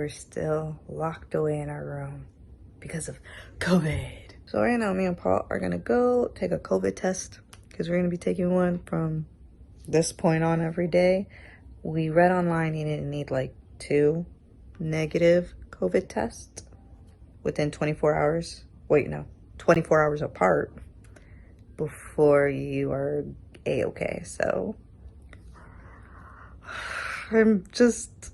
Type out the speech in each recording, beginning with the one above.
we're still locked away in our room because of COVID. So right now, me and Paul are gonna go take a COVID test because we're gonna be taking one from this point on every day. We read online you need like 2 negative COVID tests within 24 hours. Wait, no, 24 hours apart before you are A-okay. So I'm just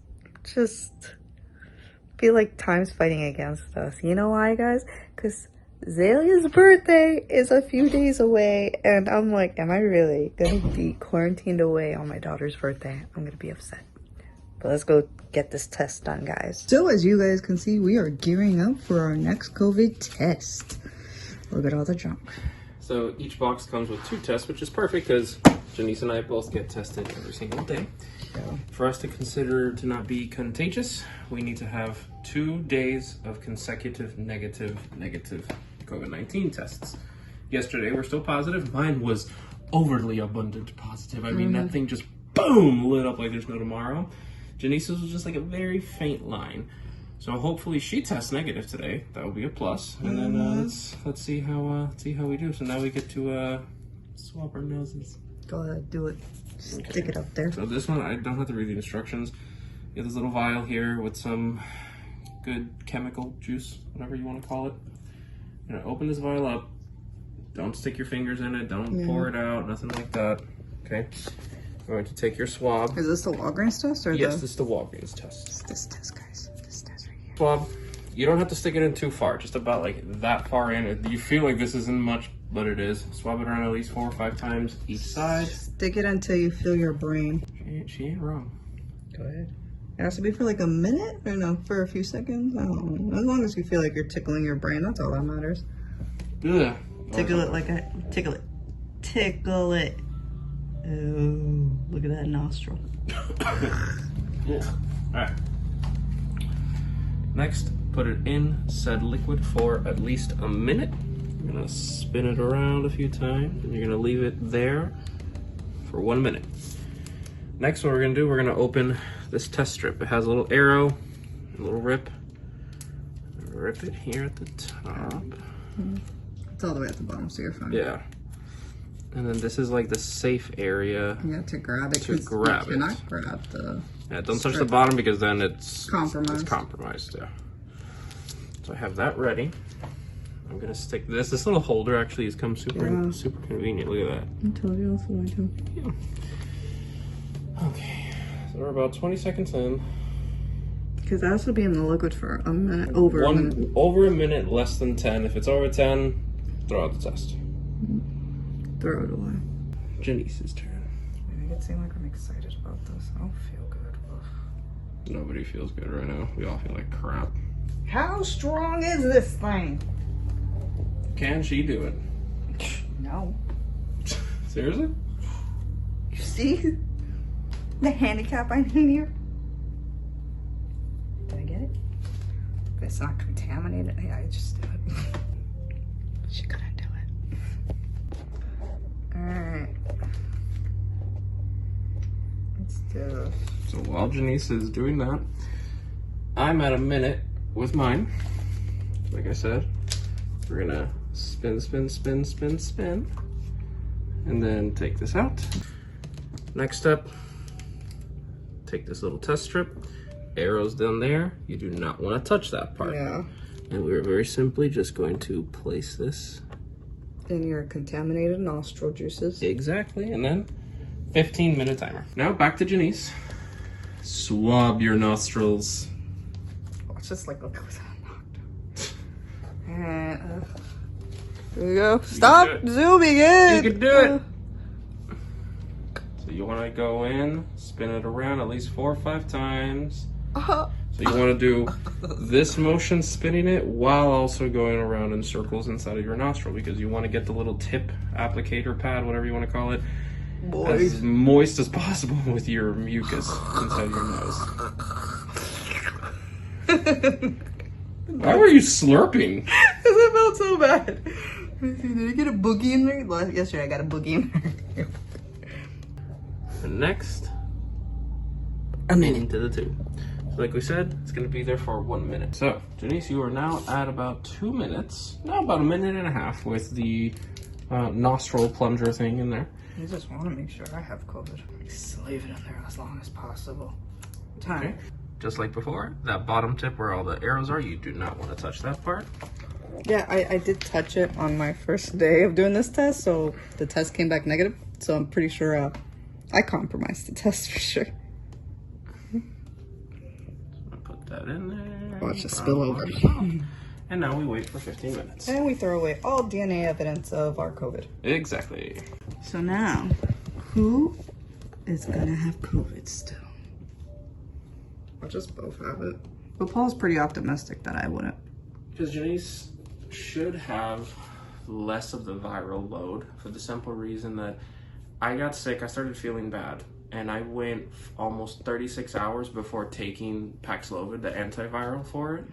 feel like time's fighting against us. You know why, guys? Because Zalia's birthday is a few days away, and I'm like, am I really gonna be quarantined away on my daughter's birthday? I'm gonna be upset. But let's go get this test done, guys. So as you guys can see, we are gearing up for our next COVID test. Look at all the junk. So each box comes with 2 tests, which is perfect because Janice and I both get tested every single day. Yeah. For us to consider to not be contagious, we need to have 2 days of consecutive negative COVID-19 tests. Yesterday, we're still positive. Mine was overly abundant positive. I mean, that thing just boom, lit up like there's no tomorrow. Janice's was just like a very faint line. So hopefully she tests negative today. That would be a plus. And then let's see how we do. So now we get to swab our noses. Go ahead, do it. Stick it up there. So this one, I don't have to read the instructions. You have this little vial here with some good chemical juice, whatever you want to call it. You're gonna open this vial up. Don't stick your fingers in it. Don't pour it out. Nothing like that. Okay. You're going to take your swab. Is this the Walgreens test or yes, this is the Walgreens test. It's this test, guys. This test right here. Swab. You don't have to stick it in too far. Just about like that far in. You feel like this isn't much, but it is. Swab it around at least 4 or 5 times each side. Stick it until you feel your brain. She ain't wrong. Go ahead. It has to be for like a minute or no, for a few seconds. I don't know. As long as you feel like you're tickling your brain, that's all that matters. Ugh. Tickle it like a tickle it. Tickle it. Oh, look at that nostril. Yeah. Alright. Next, put it in said liquid for at least a minute. You're gonna spin it around a few times and you're gonna leave it there for 1 minute. Next, what we're gonna do, we're gonna open this test strip. It has a little arrow, a little rip. Rip it here at the top. It's all the way at the bottom, so you're fine. Yeah. And then this is like the safe area. Yeah, to grab it. To grab it. You cannot grab the Yeah, don't touch the bottom because then it's compromised. It's compromised, yeah. So I have that ready. I'm gonna stick this. This little holder actually has come super convenient. Look at that. I told you that's what I do. Yeah. Okay. So we're about 20 seconds in. Because that has to be in the liquid for a minute, over a minute. Over a minute, less than 10. If it's over 10, throw out the test. Throw it away. Janice's turn. Make it seem like I'm excited about this. I don't feel good. Ugh. Nobody feels good right now. We all feel like crap. How strong is this thing? Can she do it? No. Seriously? You see the handicap I need here? Did I get it? If it's not contaminated, yeah, I just do it. She couldn't do it. Alright. Let's do this. So while Janice is doing that, I'm at a minute with mine. Like I said, we're gonna spin, and then take this out. Next step, take this little test strip, arrows down there. You do not want to touch that part. Yeah. And we're very simply just going to place this in your contaminated nostril juices. exactly, and then 15-minute timer. Now back to Janice. Swab your nostrils. Watch this, like, look what's and there we go. Stop zooming in. You can do it. So you want to go in, spin it around at least 4 or 5 times. So you want to do this motion, spinning it, while also going around in circles inside of your nostril, because you want to get the little tip applicator pad, whatever you want to call it, as moist as possible with your mucus inside your nose. Why were you slurping? Because it felt so bad. Did I get a boogie in there? Yesterday I got a boogie in there. And next, a minute into the tube. Like we said, it's gonna be there for 1 minute. So, Janice, you are now at about 2 minutes, now about 1.5 minutes with the nostril plunger thing in there. I just want to make sure I have COVID. Just leave it in there as long as possible. Time. Okay. Just like before, that bottom tip where all the arrows are, you do not want to touch that part. Yeah, I did touch it on my first day of doing this test, so the test came back negative. So I'm pretty sure I compromised the test for sure. Put that in there. Watch it spill over. And now we wait for 15 minutes. And we throw away all DNA evidence of our COVID. Exactly. So now, who is gonna have COVID still? I'll just both have it. But Paul's pretty optimistic that I wouldn't. Because Janice should have less of the viral load for the simple reason that I got sick, I started feeling bad, and I went almost 36 hours before taking Paxlovid, the antiviral for it,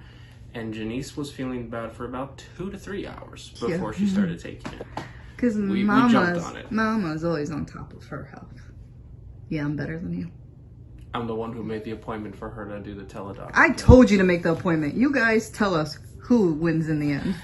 and Janice was feeling bad for about 2 to 3 hours before she started taking it. Because we jumped on it. Mama's always on top of her health. Yeah, I'm better than you. I'm the one who made the appointment for her to do the teledoc. I told you to make the appointment. You guys tell us who wins in the end.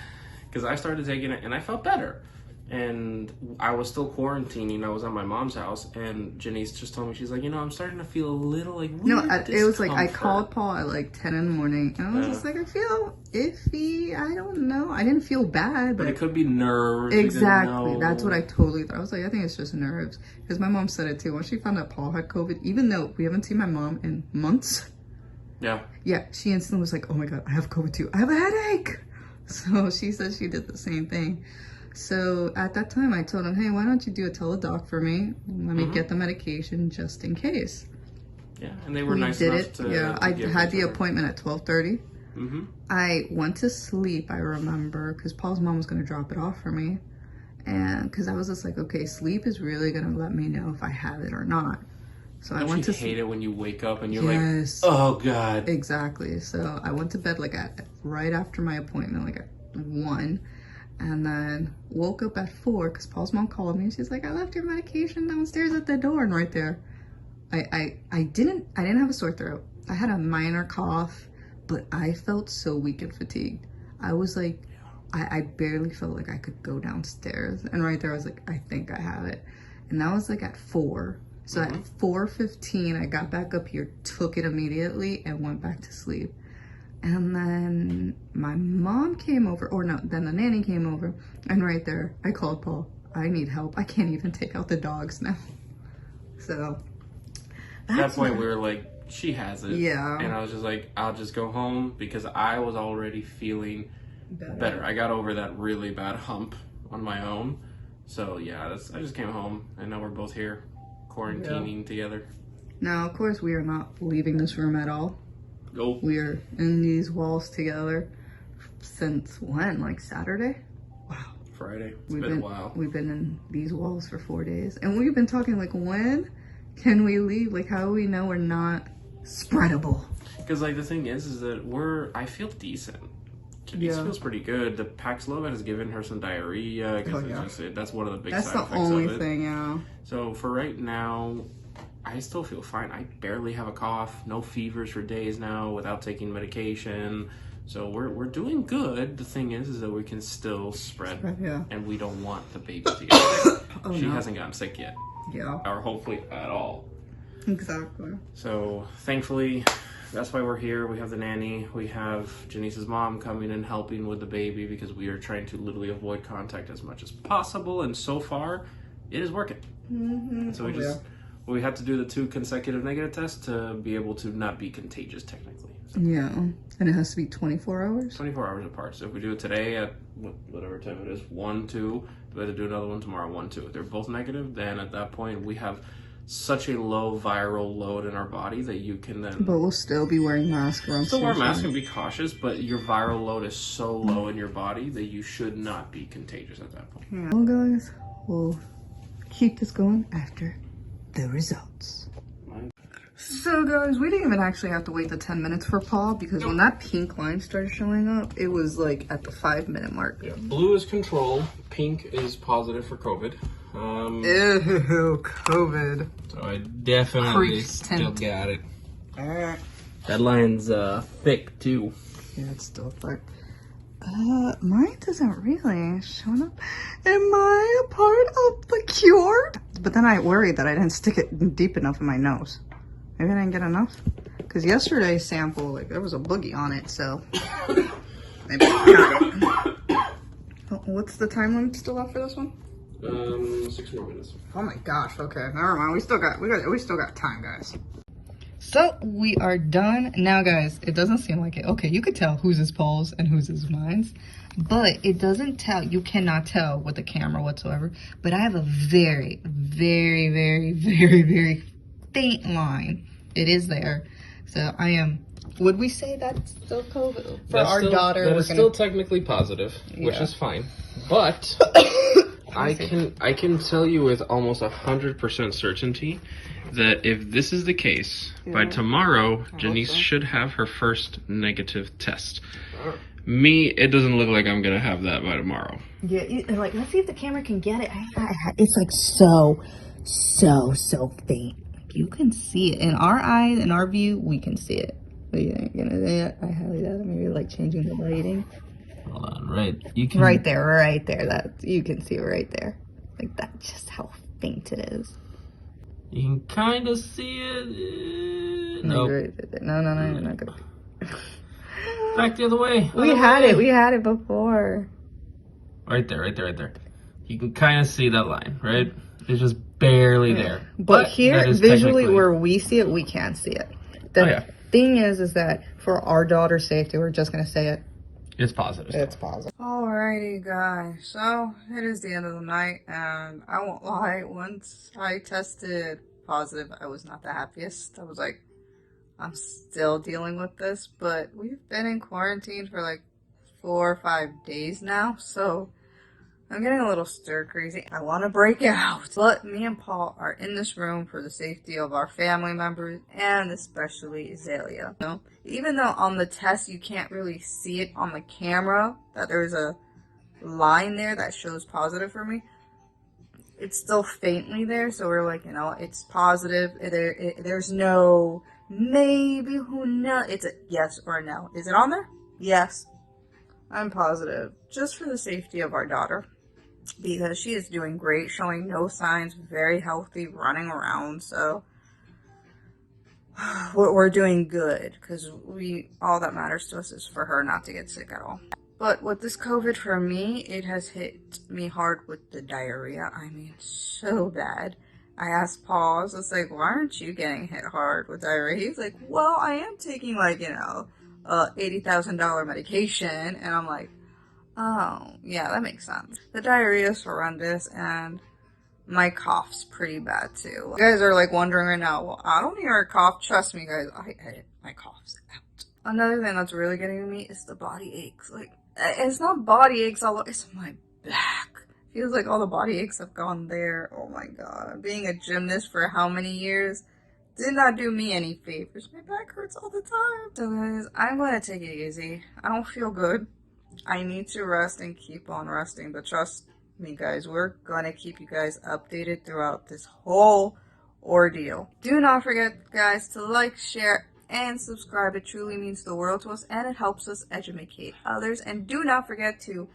Because I started taking it and I felt better. And I was still quarantining. I was at my mom's house, and Janice just told me, she's like, I'm starting to feel a little like weird it was like I called Paul at like 10 in the morning, and I was just like, I feel iffy. I don't know. I didn't feel bad, but it could be nerves. Exactly. That's what I totally thought. I was like, I think it's just nerves. Because my mom said it too. When she found out Paul had COVID, even though we haven't seen my mom in months. Yeah. Yeah, she instantly was like, oh my God, I have COVID too. I have a headache. So she said she did the same thing. So at that time, I told him, hey, why don't you do a teledoc for me? Let me get the medication just in case. Yeah, and they were nice enough to Yeah, I had the appointment at 12:30. Mm-hmm. I went to sleep, I remember, because Paul's mom was going to drop it off for me. And because I was just like, okay, sleep is really going to let me know if I have it or not. So I went to hate it when you wake up and you're like, oh God. Exactly. So I went to bed like right after my appointment, like at 1. And then woke up at 4 because Paul's mom called me and she's like, I left your medication downstairs at the door. And right there, I didn't have a sore throat. I had a minor cough, but I felt so weak and fatigued. I was like, I barely felt like I could go downstairs. And right there, I was like, I think I have it. And that was like at 4. So at 4:15, I got back up here, took it immediately, and went back to sleep. And then my mom came over, or no, then the nanny came over. And right there, I called Paul. I need help. I can't even take out the dogs now. So at that point, we were like, she has it. Yeah. And I was just like, I'll just go home because I was already feeling better. I got over that really bad hump on my own. So yeah, I just came home, and now we're both here quarantining together. Now, of course, we are not leaving this room at all. Nope. We are in these walls together since when? Like Saturday? Wow. Friday. It's been a while. We've been in these walls for 4 days. And we've been talking like, when can we leave? Like, how do we know we're not spreadable? Because like the thing is that I feel decent. Janice feels pretty good. The Paxlovid has given her some diarrhea. That's one of the big side effects of it. That's the only thing, yeah. So for right now, I still feel fine. I barely have a cough, no fevers for days now without taking medication. So we're doing good. The thing is that we can still spread, and we don't want the baby to get sick. She hasn't gotten sick yet. Yeah. Or hopefully at all. Exactly. So thankfully, that's why we're here. We have the nanny. We have Janice's mom coming and helping with the baby because we are trying to literally avoid contact as much as possible. And so far, it is working. Mm-hmm. So we have to do the 2 consecutive negative tests to be able to not be contagious technically. So. Yeah. And it has to be 24 hours? 24 hours apart. So if we do it today at whatever time it is, 1, 2, we have to do another one tomorrow, 1, 2. If they're both negative, then at that point we have such a low viral load in our body that you can then... But we'll still be wearing masks. Still wear masks and be cautious, but your viral load is so low in your body that you should not be contagious at that point. Yeah. Well, guys, we'll keep this going after the results. So guys, we didn't even actually have to wait the 10 minutes for Paul because when that pink line started showing up, it was like at the 5-minute mark. Yeah. Blue is control, pink is positive for COVID. Ew, COVID. So I definitely still got it. That line's thick too. Yeah, it's still thick. Mine doesn't really show up. Am I a part of the cure? But then I worried that I didn't stick it deep enough in my nose. Maybe I didn't get enough. Because yesterday's sample, like, there was a boogie on it, so maybe I got it. What's the time limit still left for this one? 6 more minutes. Oh my gosh, okay. Never mind. We still got time, guys. So we are done. Now guys, it doesn't seem like it. Okay, you could tell whose is Paul's and whose is mine's, but it doesn't tell, you cannot tell with the camera whatsoever. But I have a very, very, very, very, very faint line. It is there. So I am, would we say that's still COVID? For our daughter, that is still technically positive, which is fine. But I can tell you with almost 100% certainty that if this is the case, by tomorrow, Janice should have her first negative test. Me, it doesn't look like I'm gonna have that by tomorrow. Yeah, like, let's see if the camera can get it. It's like so faint. You can see it. In our eyes, in our view, we can see it. But you ain't gonna see it. I highly doubt it. Maybe like changing the lighting. Hold on, right? You can right there. That you can see right there. Like that's just how faint it is. You can kind of see it. No, no, you're not gonna. Back the other way. We had it before. Right there. You can kind of see that line, right? It's just barely there. But here, visually, where we see it, we can't see it. The thing is that for our daughter's safety, we're just gonna say it. It's positive. It's positive. Alrighty, guys. So it is the end of the night, and I won't lie. Once I tested positive, I was not the happiest. I was like, I'm still dealing with this, but we've been in quarantine for like 4 or 5 days now, so I'm getting a little stir crazy. I want to break out, but me and Paul are in this room for the safety of our family members and especially Azalea. So, even though on the test you can't really see it on the camera that there's a line there that shows positive for me, it's still faintly there. So we're like, it's positive. There's no maybe, who knows. It's a yes or a no. Is it on there? Yes. I'm positive, just for the safety of our daughter, because she is doing great, showing no signs, very healthy, running around. So we're doing good, because all that matters to us is for her not to get sick at all. But with this COVID, for me, it has hit me hard with the diarrhea. I mean, so bad. I asked Paul, I was just like, why aren't you getting hit hard with diarrhea? He's like, well, I am taking like, $80,000 medication. And I'm like, oh, yeah, that makes sense. The diarrhea is horrendous, and my cough's pretty bad too. You guys are like wondering right now, well, I don't hear a cough. Trust me, guys, my cough's out. Another thing that's really getting to me is the body aches. Like, it's not body aches all over, it's my back. Feels like all the body aches have gone there. Oh my god. Being a gymnast for how many years did not do me any favors. My back hurts all the time. So guys, I'm going to take it easy. I don't feel good. I need to rest and keep on resting. But trust me, guys, we're going to keep you guys updated throughout this whole ordeal. Do not forget, guys, to like, share, and subscribe. It truly means the world to us, and it helps us educate others. And do not forget to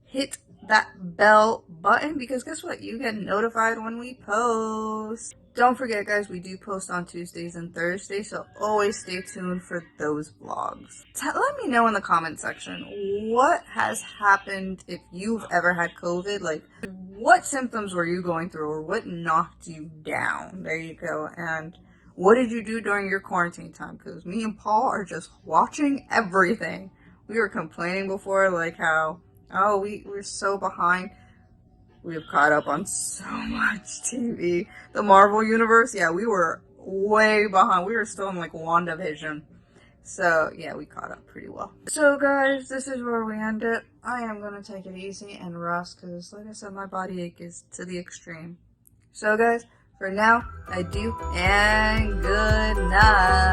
hit that bell button, because guess what? You get notified when we post. Don't forget, guys, we do post on Tuesdays and Thursdays, so always stay tuned for those vlogs. Let me know in the comment section what has happened if you've ever had COVID. Like, what symptoms were you going through, or what knocked you down? There you go. And what did you do during your quarantine time? Because me and Paul are just watching everything. We were complaining before, like how, oh, we're so behind. We've caught up on so much TV. The Marvel Universe, yeah, we were way behind. We were still in like WandaVision. So, yeah, we caught up pretty well. So, guys, this is where we end it. I am going to take it easy and rest because, like I said, my body ache is to the extreme. So, guys, for now, adieu and good night.